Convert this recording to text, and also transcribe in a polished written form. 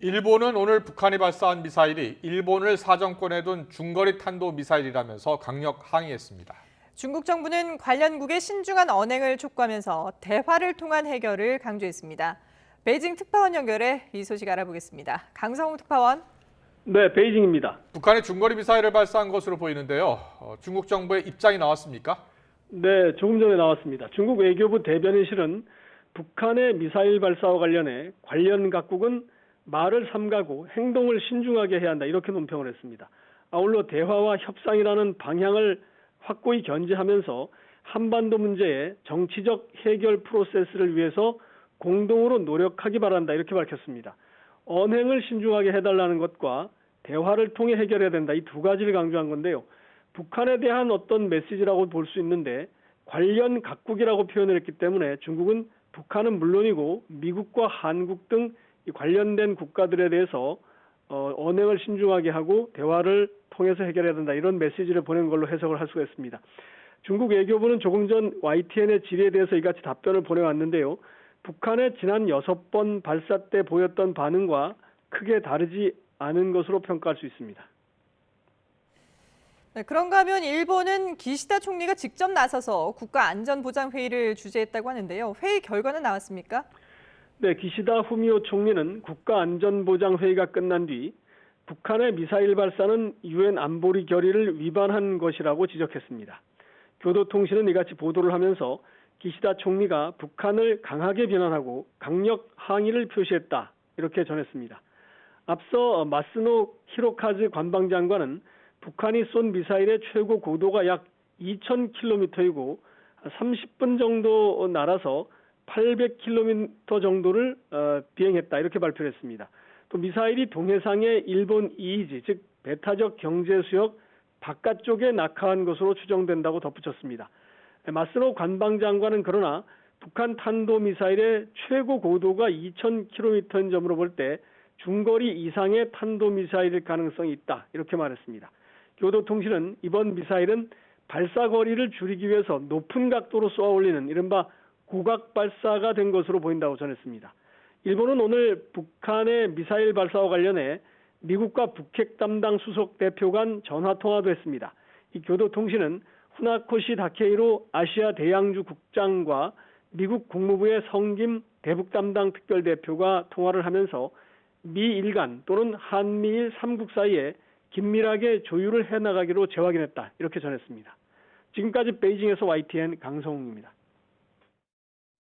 일본은 오늘 북한이 발사한 미사일이 일본을 사정권에 둔 중거리 탄도 미사일이라면서 강력 항의했습니다. 중국 정부는 관련국의 신중한 언행을 촉구하면서 대화를 통한 해결을 강조했습니다. 베이징 특파원 연결해 이 소식 알아보겠습니다. 강성우 특파원. 네, 베이징입니다. 북한이 중거리 미사일을 발사한 것으로 보이는데요. 중국 정부의 입장이 나왔습니까? 네, 조금 전에 나왔습니다. 중국 외교부 대변인실은 북한의 미사일 발사와 관련해 관련 각국은 말을 삼가고 행동을 신중하게 해야 한다 이렇게 논평을 했습니다. 아울러 대화와 협상이라는 방향을 확고히 견지하면서 한반도 문제의 정치적 해결 프로세스를 위해서 공동으로 노력하기 바란다 이렇게 밝혔습니다. 언행을 신중하게 해달라는 것과 대화를 통해 해결해야 된다 이 두 가지를 강조한 건데요. 북한에 대한 어떤 메시지라고 볼 수 있는데 관련 각국이라고 표현을 했기 때문에 중국은 북한은 물론이고 미국과 한국 등 관련된 국가들에 대해서 언행을 신중하게 하고 대화를 통해서 해결해야 된다 이런 메시지를 보낸 걸로 해석을 할 수가 있습니다. 중국 외교부는 조금 전 YTN의 질의에 대해서 이같이 답변을 보내왔는데요. 북한의 지난 6번 발사 때 보였던 반응과 크게 다르지 않은 것으로 평가할 수 있습니다. 네, 그런가 하면 일본은 기시다 총리가 직접 나서서 국가안전보장회의를 주재했다고 하는데요. 회의 결과는 나왔습니까? 네, 기시다 후미오 총리는 국가안전보장회의가 끝난 뒤 북한의 미사일 발사는 유엔 안보리 결의를 위반한 것이라고 지적했습니다. 교도통신은 이같이 보도를 하면서 기시다 총리가 북한을 강하게 비난하고 강력 항의를 표시했다 이렇게 전했습니다. 앞서 마스노 히로카즈 관방장관은 북한이 쏜 미사일의 최고 고도가 약 2,000km이고 30분 정도 날아서 800km 정도를 비행했다 이렇게 발표를 했습니다. 또 미사일이 동해상의 일본 EEZ 즉 배타적 경제수역 바깥쪽에 낙하한 것으로 추정된다고 덧붙였습니다. 마스노 관방장관은 그러나 북한 탄도미사일의 최고 고도가 2,000km인 점으로 볼 때 중거리 이상의 탄도미사일일 가능성이 있다 이렇게 말했습니다. 교도통신은 이번 미사일은 발사거리를 줄이기 위해서 높은 각도로 쏘아 올리는 이른바 고각 발사가 된 것으로 보인다고 전했습니다. 일본은 오늘 북한의 미사일 발사와 관련해 미국과 북핵 담당 수석 대표 간 전화통화도 했습니다. 이 교도통신은 후나코시 다케이로 아시아 대양주 국장과 미국 국무부의 성김 대북 담당 특별대표가 통화를 하면서 미일 간 또는 한미일 3국 사이에 긴밀하게 조율을 해나가기로 재확인했다 이렇게 전했습니다. 지금까지 베이징에서 YTN 강성웅입니다.